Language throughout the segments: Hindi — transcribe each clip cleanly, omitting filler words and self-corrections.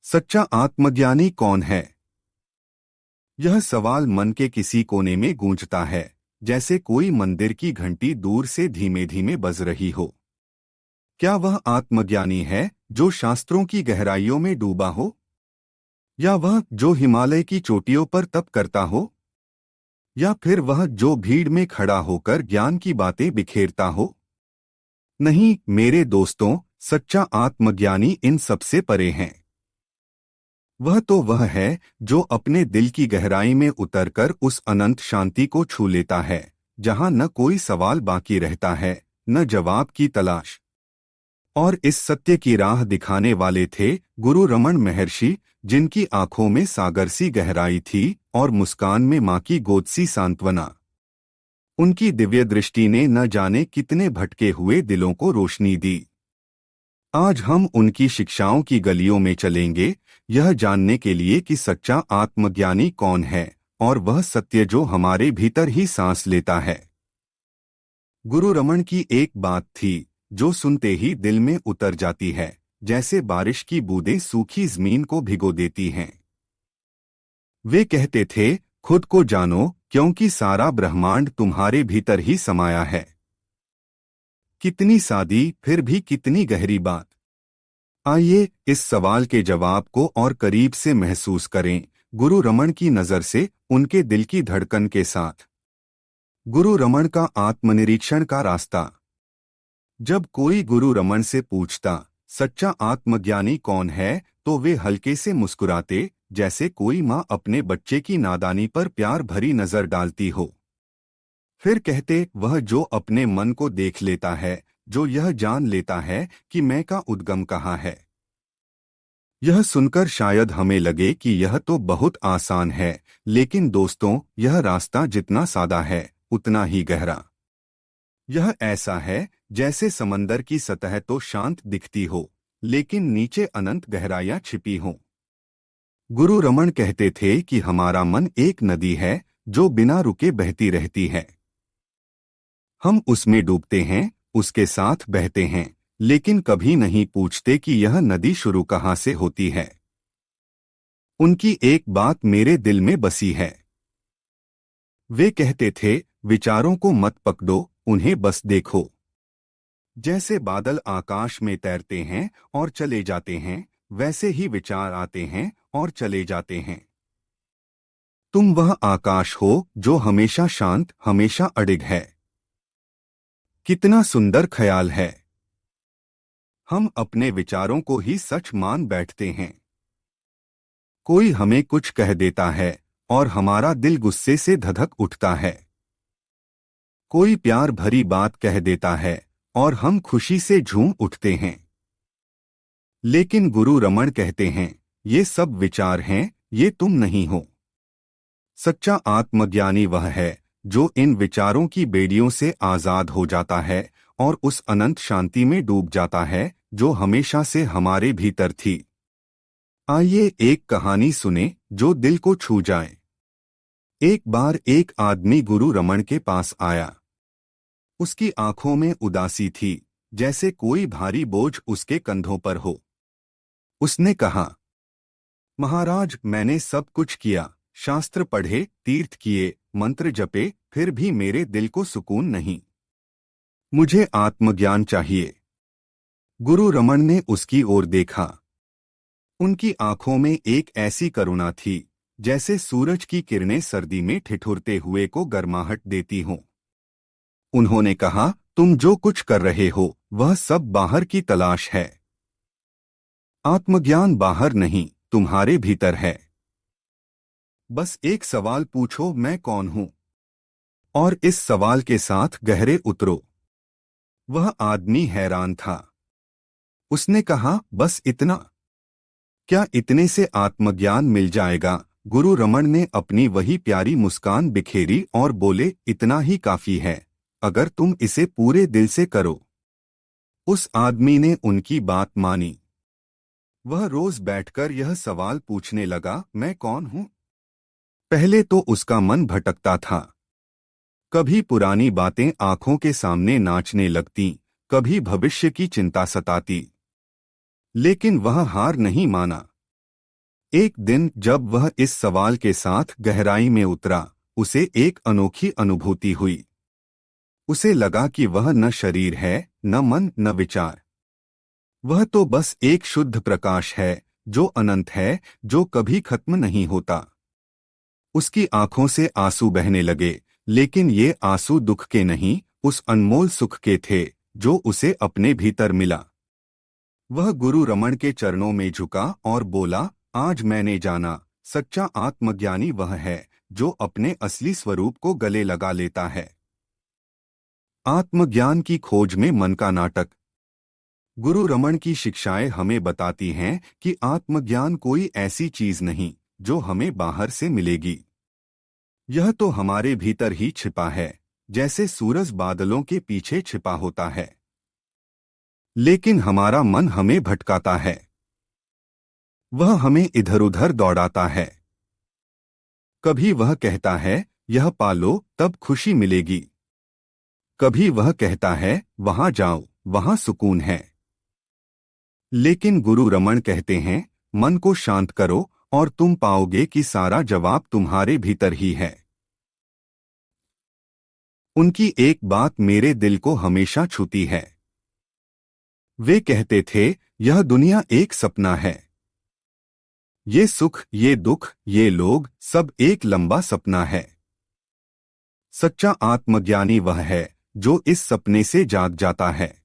सच्चा आत्मज्ञानी कौन है? यह सवाल मन के किसी कोने में गूंजता है, जैसे कोई मंदिर की घंटी दूर से धीमे धीमे बज रही हो। क्या वह आत्मज्ञानी है जो शास्त्रों की गहराइयों में डूबा हो, या वह जो हिमालय की चोटियों पर तप करता हो, या फिर वह जो भीड़ में खड़ा होकर ज्ञान की बातें बिखेरता हो? नहीं मेरे दोस्तों, सच्चा आत्मज्ञानी इन सबसे परे हैं। वह है जो अपने दिल की गहराई में उतरकर उस अनंत शांति को छू लेता है, जहां न कोई सवाल बाकी रहता है, न जवाब की तलाश। और इस सत्य की राह दिखाने वाले थे गुरु रमन महर्षि, जिनकी आंखों में सागर सी गहराई थी और मुस्कान में मां की गोद सी सांत्वना। उनकी दिव्य दृष्टि ने न जाने कितने भटके हुए दिलों को रोशनी दी। आज हम उनकी शिक्षाओं की गलियों में चलेंगे, यह जानने के लिए कि सच्चा आत्मज्ञानी कौन है और वह सत्य जो हमारे भीतर ही सांस लेता है। गुरु रमन की एक बात थी जो सुनते ही दिल में उतर जाती है, जैसे बारिश की बूंदें सूखी जमीन को भिगो देती हैं। वे कहते थे, खुद को जानो, क्योंकि सारा ब्रह्मांड तुम्हारे भीतर ही समाया है। कितनी सादी फिर भी कितनी गहरी बात। आइए इस सवाल के जवाब को और करीब से महसूस करें, गुरु रमन की नज़र से, उनके दिल की धड़कन के साथ। गुरु रमन का आत्मनिरीक्षण का रास्ता। जब कोई गुरु रमन से पूछता, सच्चा आत्मज्ञानी कौन है, तो वे हल्के से मुस्कुराते, जैसे कोई माँ अपने बच्चे की नादानी पर प्यार भरी नजर डालती हो। फिर कहते, वह जो अपने मन को देख लेता है, जो यह जान लेता है कि मैं का उद्गम कहाँ है। यह सुनकर शायद हमें लगे कि यह तो बहुत आसान है, लेकिन दोस्तों, यह रास्ता जितना सादा है उतना ही गहरा। यह ऐसा है जैसे समंदर की सतह तो शांत दिखती हो, लेकिन नीचे अनंत गहराइयां छिपी हों। गुरु रमन कहते थे कि हमारा मन एक नदी है जो बिना रुके बहती रहती है। हम उसमें डूबते हैं, उसके साथ बहते हैं, लेकिन कभी नहीं पूछते कि यह नदी शुरू कहाँ से होती है। उनकी एक बात मेरे दिल में बसी है। वे कहते थे, विचारों को मत पकड़ो, उन्हें बस देखो। जैसे बादल आकाश में तैरते हैं और चले जाते हैं, वैसे ही विचार आते हैं और चले जाते हैं। तुम वह आकाश हो जो हमेशा शांत, हमेशा अडिग है। कितना सुंदर ख्याल है। हम अपने विचारों को ही सच मान बैठते हैं। कोई हमें कुछ कह देता है और हमारा दिल गुस्से से धधक उठता है। कोई प्यार भरी बात कह देता है और हम खुशी से झूम उठते हैं। लेकिन गुरु रमन कहते हैं, ये सब विचार हैं, ये तुम नहीं हो। सच्चा आत्मज्ञानी वह है जो इन विचारों की बेड़ियों से आजाद हो जाता है और उस अनंत शांति में डूब जाता है जो हमेशा से हमारे भीतर थी। आइए एक कहानी सुने जो दिल को छू जाए। एक बार एक आदमी गुरु रमन के पास आया। उसकी आंखों में उदासी थी, जैसे कोई भारी बोझ उसके कंधों पर हो। उसने कहा, महाराज, मैंने सब कुछ किया, शास्त्र पढ़े, तीर्थ किए, मंत्र जपे, फिर भी मेरे दिल को सुकून नहीं। मुझे आत्मज्ञान चाहिए। गुरु रमन ने उसकी ओर देखा। उनकी आंखों में एक ऐसी करुणा थी जैसे सूरज की किरणें सर्दी में ठिठुरते हुए को गर्माहट देती हों। उन्होंने कहा, तुम जो कुछ कर रहे हो वह सब बाहर की तलाश है। आत्मज्ञान बाहर नहीं, तुम्हारे भीतर है। बस एक सवाल पूछो, मैं कौन हूं? और इस सवाल के साथ गहरे उतरो। वह आदमी हैरान था। उसने कहा, बस इतना? क्या इतने से आत्मज्ञान मिल जाएगा? गुरु रमन ने अपनी वही प्यारी मुस्कान बिखेरी और बोले, इतना ही काफी है, अगर तुम इसे पूरे दिल से करो। उस आदमी ने उनकी बात मानी। वह रोज बैठकर यह सवाल पूछने लगा, मैं कौन हूं? पहले तो उसका मन भटकता था। कभी पुरानी बातें आंखों के सामने नाचने लगती, कभी भविष्य की चिंता सताती। लेकिन वह हार नहीं माना। एक दिन जब वह इस सवाल के साथ गहराई में उतरा, उसे एक अनोखी अनुभूति हुई। उसे लगा कि वह न शरीर है, न मन, न विचार। वह तो बस एक शुद्ध प्रकाश है, जो अनंत है, जो कभी खत्म नहीं होता। उसकी आंखों से आंसू बहने लगे, लेकिन ये आंसू दुख के नहीं, उस अनमोल सुख के थे, जो उसे अपने भीतर मिला। वह गुरु रमण के चरणों में झुका और बोला, आज मैंने जाना, सच्चा आत्मज्ञानी वह है, जो अपने असली स्वरूप को गले लगा लेता है। आत्मज्ञान की खोज में मन का नाटक। गुरु रमण की शिक्षाएं हमें बताती हैं कि आत्मज्ञान कोई ऐसी चीज नहीं, जो हमें बाहर से मिलेगी। यह तो हमारे भीतर ही छिपा है, जैसे सूरज बादलों के पीछे छिपा होता है। लेकिन हमारा मन हमें भटकाता है। वह हमें इधर उधर दौड़ाता है। कभी वह कहता है, यह पालो, तब खुशी मिलेगी। कभी वह कहता है, वहां जाओ, वहां सुकून है। लेकिन गुरु रमण कहते हैं, मन को शांत करो और तुम पाओगे कि सारा जवाब तुम्हारे भीतर ही है। उनकी एक बात मेरे दिल को हमेशा छूती है। वे कहते थे, यह दुनिया एक सपना है। ये सुख, ये दुख, ये लोग, सब एक लंबा सपना है। सच्चा आत्मज्ञानी वह है, जो इस सपने से जाग जाता है।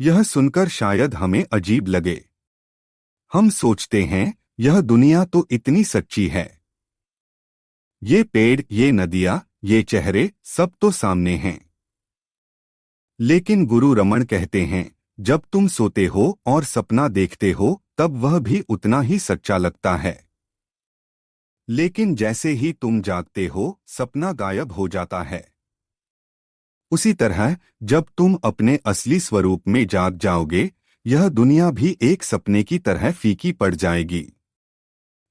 यह सुनकर शायद हमें अजीब लगे। हम सोचते हैं, यह दुनिया तो इतनी सच्ची है। ये पेड़, ये नदियां, ये चेहरे, सब तो सामने हैं। लेकिन गुरु रमण कहते हैं, जब तुम सोते हो और सपना देखते हो, तब वह भी उतना ही सच्चा लगता है। लेकिन जैसे ही तुम जागते हो, सपना गायब हो जाता है। उसी तरह जब तुम अपने असली स्वरूप में जाग जाओगे, यह दुनिया भी एक सपने की तरह फीकी पड़ जाएगी।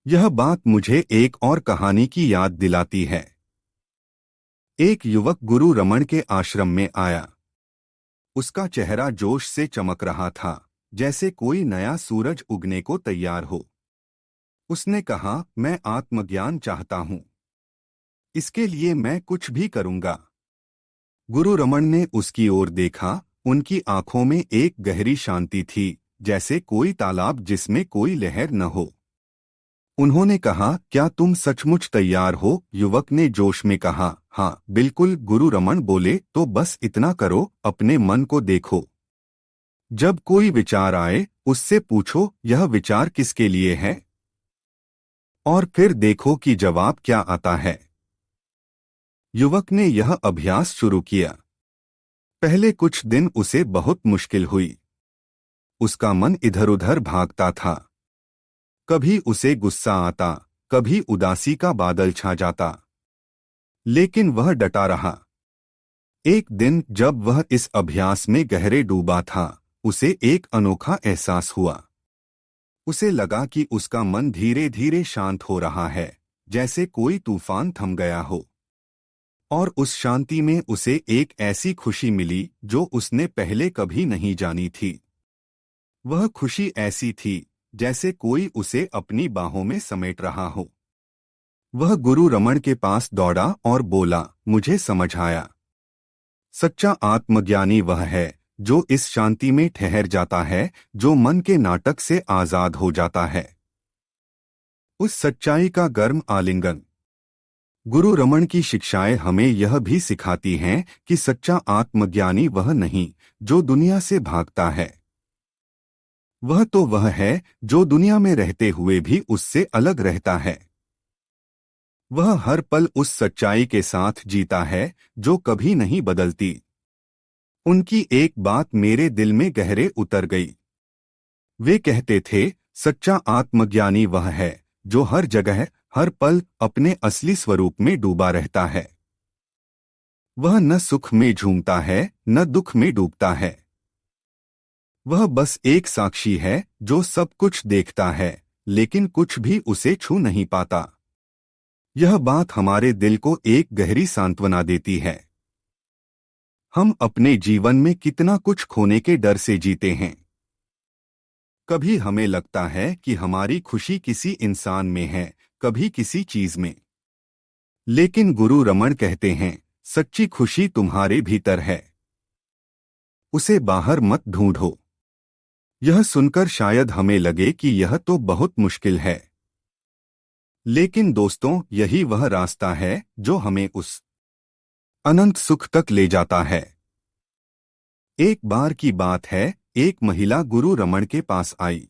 यह बात मुझे एक और कहानी की याद दिलाती है। एक युवक गुरु रमण के आश्रम में आया। उसका चेहरा जोश से चमक रहा था, जैसे कोई नया सूरज उगने को तैयार हो। उसने कहा, मैं आत्मज्ञान चाहता हूं। इसके लिए मैं कुछ भी करूंगा। गुरु रमण ने उसकी ओर देखा। उनकी आंखों में एक गहरी शांति थी, जैसे कोई तालाब जिसमें कोई लहर न हो। उन्होंने कहा, क्या तुम सचमुच तैयार हो? युवक ने जोश में कहा, हाँ बिल्कुल। गुरु रमण बोले, तो बस इतना करो, अपने मन को देखो। जब कोई विचार आए, उससे पूछो, यह विचार किसके लिए है? और फिर देखो कि जवाब क्या आता है। युवक ने यह अभ्यास शुरू किया। पहले कुछ दिन उसे बहुत मुश्किल हुई। उसका मन इधर उधर भागता था। कभी उसे गुस्सा आता, कभी उदासी का बादल छा जाता। लेकिन वह डटा रहा। एक दिन जब वह इस अभ्यास में गहरे डूबा था, उसे एक अनोखा एहसास हुआ। उसे लगा कि उसका मन धीरे धीरे शांत हो रहा है, जैसे कोई तूफान थम गया हो। और उस शांति में उसे एक ऐसी खुशी मिली जो उसने पहले कभी नहीं जानी थी। वह खुशी ऐसी थी जैसे कोई उसे अपनी बाहों में समेट रहा हो। वह गुरु रमण के पास दौड़ा और बोला, मुझे समझ आया। सच्चा आत्मज्ञानी वह है जो इस शांति में ठहर जाता है, जो मन के नाटक से आजाद हो जाता है। उस सच्चाई का गर्म आलिंगन। गुरु रमण की शिक्षाएं हमें यह भी सिखाती हैं कि सच्चा आत्मज्ञानी वह नहीं जो दुनिया से भागता है। वह तो वह है जो दुनिया में रहते हुए भी उससे अलग रहता है। वह हर पल उस सच्चाई के साथ जीता है जो कभी नहीं बदलती। उनकी एक बात मेरे दिल में गहरे उतर गई। वे कहते थे, सच्चा आत्मज्ञानी वह है जो हर जगह, हर पल अपने असली स्वरूप में डूबा रहता है। वह न सुख में झूमता है, न दुख में डूबता है। वह बस एक साक्षी है जो सब कुछ देखता है, लेकिन कुछ भी उसे छू नहीं पाता। यह बात हमारे दिल को एक गहरी सांत्वना देती है। हम अपने जीवन में कितना कुछ खोने के डर से जीते हैं। कभी हमें लगता है कि हमारी खुशी किसी इंसान में है, कभी किसी चीज में। लेकिन गुरु रमन कहते हैं, सच्ची खुशी तुम्हारे भीतर है, उसे बाहर मत ढूंढो। यह सुनकर शायद हमें लगे कि यह तो बहुत मुश्किल है, लेकिन दोस्तों, यही वह रास्ता है जो हमें उस अनंत सुख तक ले जाता है। एक बार की बात है, एक महिला गुरु रमन के पास आई।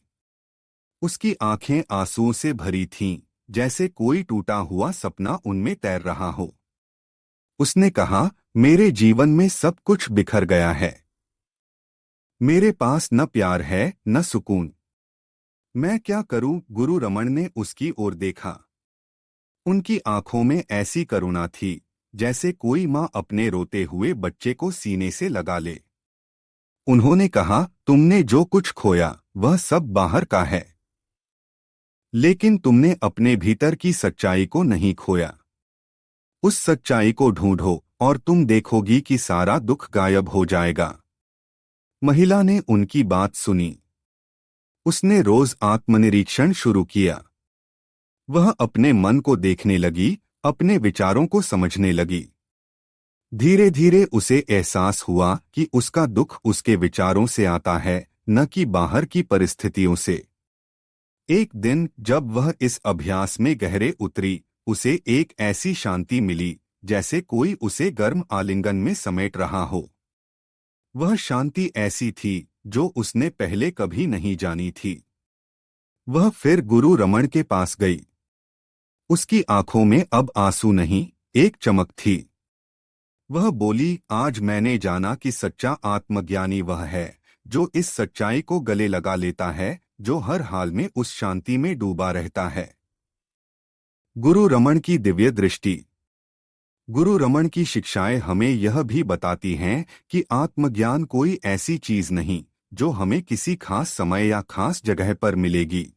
उसकी आंखें आंसुओं से भरी थीं, जैसे कोई टूटा हुआ सपना उनमें तैर रहा हो। उसने कहा, मेरे जीवन में सब कुछ बिखर गया है। मेरे पास न प्यार है न सुकून। मैं क्या करूं? गुरु रमन ने उसकी ओर देखा। उनकी आंखों में ऐसी करुणा थी जैसे कोई माँ अपने रोते हुए बच्चे को सीने से लगा ले। उन्होंने कहा, तुमने जो कुछ खोया वह सब बाहर का है, लेकिन तुमने अपने भीतर की सच्चाई को नहीं खोया। उस सच्चाई को ढूंढो और तुम देखोगी कि सारा दुख गायब हो जाएगा। महिला ने उनकी बात सुनी। उसने रोज आत्मनिरीक्षण शुरू किया। वह अपने मन को देखने लगी, अपने विचारों को समझने लगी। धीरे धीरे उसे एहसास हुआ कि उसका दुख उसके विचारों से आता है, न कि बाहर की परिस्थितियों से। एक दिन जब वह इस अभ्यास में गहरे उतरी, उसे एक ऐसी शांति मिली जैसे कोई उसे गर्म आलिंगन में समेट रहा हो। वह शांति ऐसी थी जो उसने पहले कभी नहीं जानी थी। वह फिर गुरु रमन के पास गई। उसकी आंखों में अब आंसू नहीं, एक चमक थी। वह बोली, आज मैंने जाना कि सच्चा आत्मज्ञानी वह है जो इस सच्चाई को गले लगा लेता है, जो हर हाल में उस शांति में डूबा रहता है। गुरु रमन की दिव्य दृष्टि। गुरु रमन की शिक्षाएं हमें यह भी बताती हैं कि आत्मज्ञान कोई ऐसी चीज नहीं जो हमें किसी खास समय या खास जगह पर मिलेगी।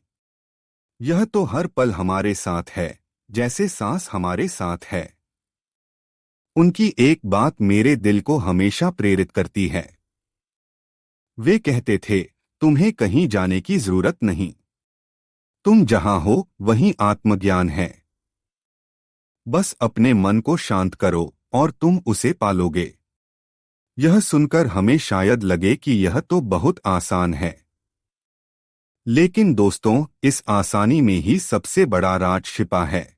यह तो हर पल हमारे साथ है, जैसे सांस हमारे साथ है। उनकी एक बात मेरे दिल को हमेशा प्रेरित करती है। वे कहते थे, तुम्हें कहीं जाने की जरूरत नहीं, तुम जहां हो वहीं आत्मज्ञान है। बस अपने मन को शांत करो और तुम उसे पालोगे। यह सुनकर हमें शायद लगे कि यह तो बहुत आसान है, लेकिन दोस्तों, इस आसानी में ही सबसे बड़ा राज छिपा है।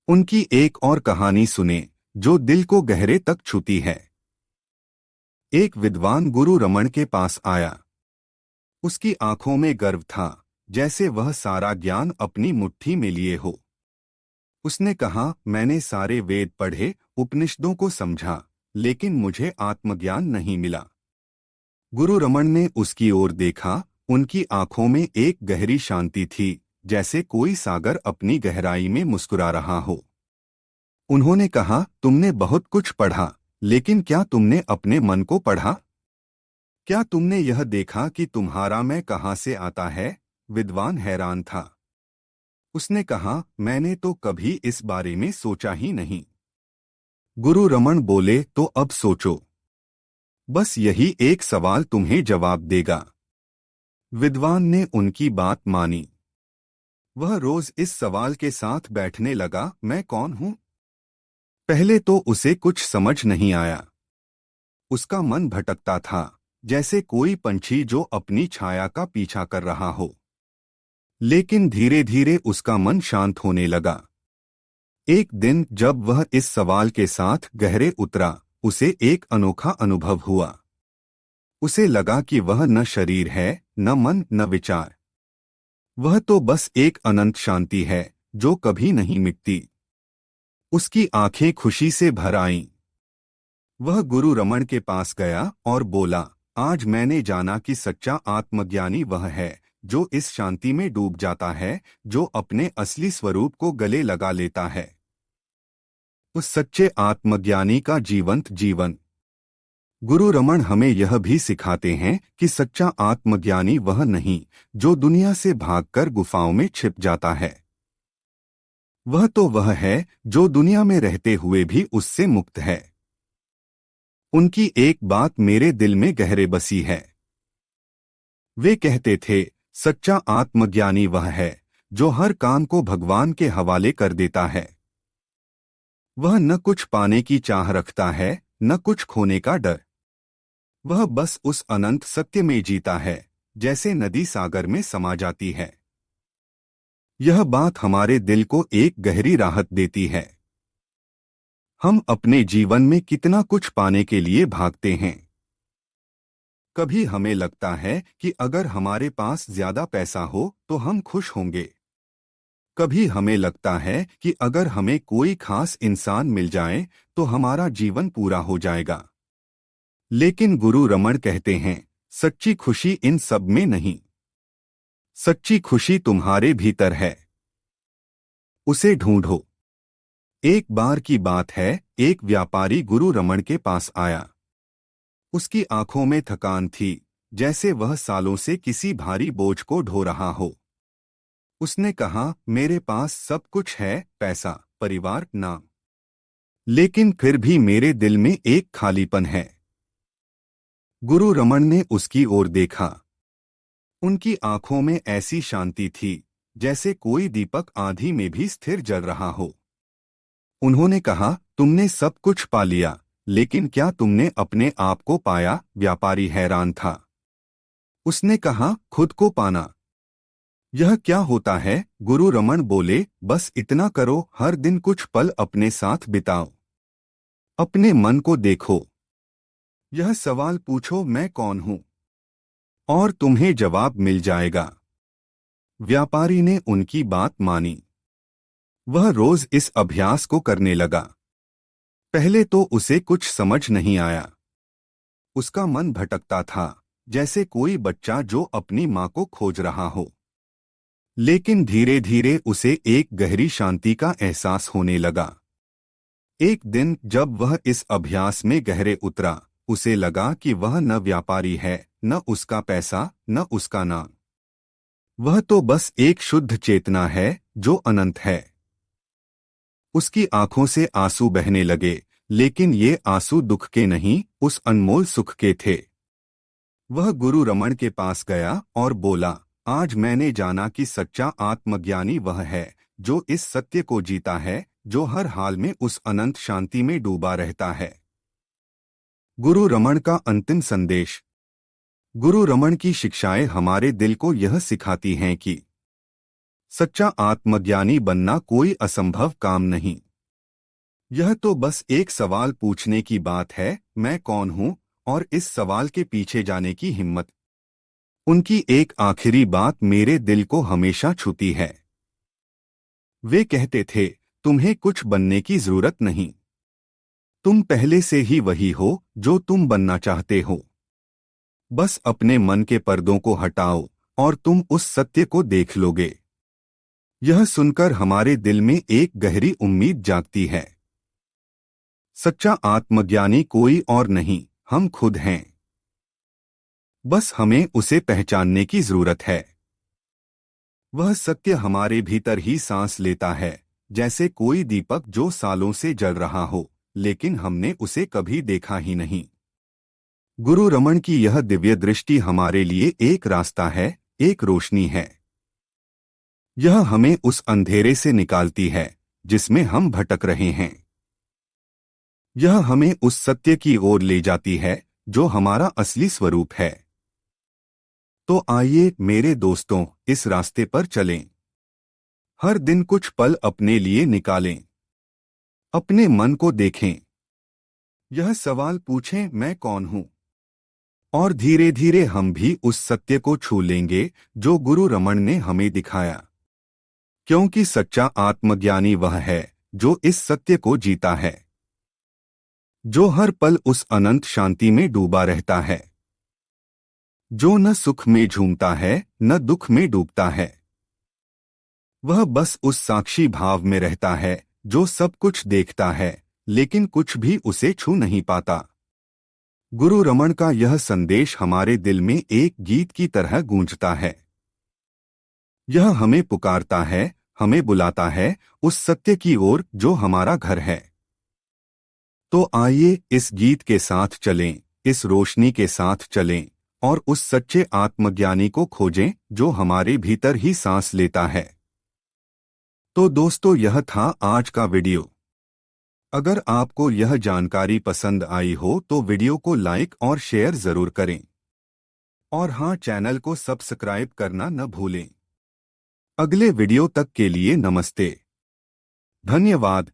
उनकी एक और कहानी सुने जो दिल को गहरे तक छूती है। एक विद्वान गुरु रमन के पास आया। उसकी आंखों में गर्व था, जैसे वह सारा ज्ञान अपनी मुट्ठी में लिए हो। उसने कहा, मैंने सारे वेद पढ़े, उपनिषदों को समझा, लेकिन मुझे आत्मज्ञान नहीं मिला। गुरु रमन ने उसकी ओर देखा। उनकी आंखों में एक गहरी शांति थी, जैसे कोई सागर अपनी गहराई में मुस्कुरा रहा हो। उन्होंने कहा, तुमने बहुत कुछ पढ़ा, लेकिन क्या तुमने अपने मन को पढ़ा? क्या तुमने यह देखा कि तुम्हारा मैं कहाँ से आता है? विद्वान हैरान था। उसने कहा, मैंने तो कभी इस बारे में सोचा ही नहीं। गुरु रमन बोले, तो अब सोचो। बस यही एक सवाल तुम्हें जवाब देगा। विद्वान ने उनकी बात मानी। वह रोज इस सवाल के साथ बैठने लगा, मैं कौन हूं? पहले तो उसे कुछ समझ नहीं आया। उसका मन भटकता था, जैसे कोई पंछी जो अपनी छाया का पीछा कर रहा हो। लेकिन धीरे धीरे उसका मन शांत होने लगा। एक दिन जब वह इस सवाल के साथ गहरे उतरा, उसे एक अनोखा अनुभव हुआ। उसे लगा कि वह न शरीर है, न मन, न विचार। वह तो बस एक अनंत शांति है जो कभी नहीं मिटती। उसकी आंखें खुशी से भर आईं। वह गुरु रमन के पास गया और बोला, आज मैंने जाना कि सच्चा आत्मज्ञानी वह है जो इस शांति में डूब जाता है, जो अपने असली स्वरूप को गले लगा लेता है। उस सच्चे आत्मज्ञानी का जीवंत जीवन। गुरु रमन हमें यह भी सिखाते हैं कि सच्चा आत्मज्ञानी वह नहीं जो दुनिया से भागकर गुफाओं में छिप जाता है। वह तो वह है जो दुनिया में रहते हुए भी उससे मुक्त है। उनकी एक बात मेरे दिल में गहरे बसी है। वे कहते थे, सच्चा आत्मज्ञानी वह है जो हर काम को भगवान के हवाले कर देता है। वह न कुछ पाने की चाह रखता है, न कुछ खोने का डर। वह बस उस अनंत सत्य में जीता है, जैसे नदी सागर में समा जाती है। यह बात हमारे दिल को एक गहरी राहत देती है। हम अपने जीवन में कितना कुछ पाने के लिए भागते हैं। कभी हमें लगता है कि अगर हमारे पास ज्यादा पैसा हो तो हम खुश होंगे। कभी हमें लगता है कि अगर हमें कोई खास इंसान मिल जाए तो हमारा जीवन पूरा हो जाएगा। लेकिन गुरु रमण कहते हैं, सच्ची खुशी इन सब में नहीं। सच्ची खुशी तुम्हारे भीतर है, उसे ढूंढो। एक बार की बात है, एक व्यापारी गुरु रमण के पास आया। उसकी आंखों में थकान थी, जैसे वह सालों से किसी भारी बोझ को ढो रहा हो। उसने कहा, मेरे पास सब कुछ है, पैसा, परिवार, नाम, लेकिन फिर भी मेरे दिल में एक खालीपन है। गुरु रमण ने उसकी ओर देखा। उनकी आंखों में ऐसी शांति थी जैसे कोई दीपक आंधी में भी स्थिर जल रहा हो। उन्होंने कहा, तुमने सब कुछ पा लिया, लेकिन क्या तुमने अपने आप को पाया? व्यापारी हैरान था। उसने कहा, खुद को पाना? यह क्या होता है? गुरु रमण बोले, बस इतना करो, हर दिन कुछ पल अपने साथ बिताओ। अपने मन को देखो। यह सवाल पूछो, मैं कौन हूं? और तुम्हें जवाब मिल जाएगा। व्यापारी ने उनकी बात मानी। वह रोज इस अभ्यास को करने लगा। पहले तो उसे कुछ समझ नहीं आया। उसका मन भटकता था, जैसे कोई बच्चा जो अपनी मां को खोज रहा हो। लेकिन धीरे धीरे उसे एक गहरी शांति का एहसास होने लगा। एक दिन जब वह इस अभ्यास में गहरे उतरा, उसे लगा कि वह न व्यापारी है, न उसका पैसा, न उसका नाम। वह तो बस एक शुद्ध चेतना है जो अनंत है। उसकी आंखों से आंसू बहने लगे, लेकिन ये आंसू दुख के नहीं, उस अनमोल सुख के थे। वह गुरु रमण के पास गया और बोला, आज मैंने जाना कि सच्चा आत्मज्ञानी वह है जो इस सत्य को जीता है, जो हर हाल में उस अनंत शांति में डूबा रहता है। गुरु रमण का अंतिम संदेश। गुरु रमण की शिक्षाएं हमारे दिल को यह सिखाती हैं कि सच्चा आत्मज्ञानी बनना कोई असंभव काम नहीं। यह तो बस एक सवाल पूछने की बात है, मैं कौन हूं, और इस सवाल के पीछे जाने की हिम्मत। उनकी एक आखिरी बात मेरे दिल को हमेशा छूती है। वे कहते थे, तुम्हें कुछ बनने की जरूरत नहीं। तुम पहले से ही वही हो जो तुम बनना चाहते हो। बस अपने मन के पर्दों को हटाओ और तुम उस सत्य को देख लोगे। यह सुनकर हमारे दिल में एक गहरी उम्मीद जागती है। सच्चा आत्मज्ञानी कोई और नहीं, हम खुद हैं। बस हमें उसे पहचानने की जरूरत है। वह सत्य हमारे भीतर ही सांस लेता है, जैसे कोई दीपक जो सालों से जल रहा हो, लेकिन हमने उसे कभी देखा ही नहीं। गुरु रमण की यह दिव्य दृष्टि हमारे लिए एक रास्ता है, एक रोशनी है। यह हमें उस अंधेरे से निकालती है जिसमें हम भटक रहे हैं। यह हमें उस सत्य की ओर ले जाती है जो हमारा असली स्वरूप है। तो आइए मेरे दोस्तों, इस रास्ते पर चलें। हर दिन कुछ पल अपने लिए निकालें। अपने मन को देखें। यह सवाल पूछें, मैं कौन हूं? और धीरे धीरे हम भी उस सत्य को छू लेंगे जो गुरु रमण ने हमें दिखाया। क्योंकि सच्चा आत्मज्ञानी वह है जो इस सत्य को जीता है, जो हर पल उस अनंत शांति में डूबा रहता है, जो न सुख में झूमता है न दुख में डूबता है। वह बस उस साक्षी भाव में रहता है जो सब कुछ देखता है, लेकिन कुछ भी उसे छू नहीं पाता। गुरु रमण का यह संदेश हमारे दिल में एक गीत की तरह गूंजता है। यह हमें पुकारता है, हमें बुलाता है उस सत्य की ओर जो हमारा घर है। तो आइए इस गीत के साथ चलें, इस रोशनी के साथ चलें और उस सच्चे आत्मज्ञानी को खोजें जो हमारे भीतर ही सांस लेता है। तो दोस्तों, यह था आज का वीडियो। अगर आपको यह जानकारी पसंद आई हो तो वीडियो को लाइक और शेयर जरूर करें। और हाँ, चैनल को सब्सक्राइब करना न भूलें। अगले वीडियो तक के लिए नमस्ते। धन्यवाद।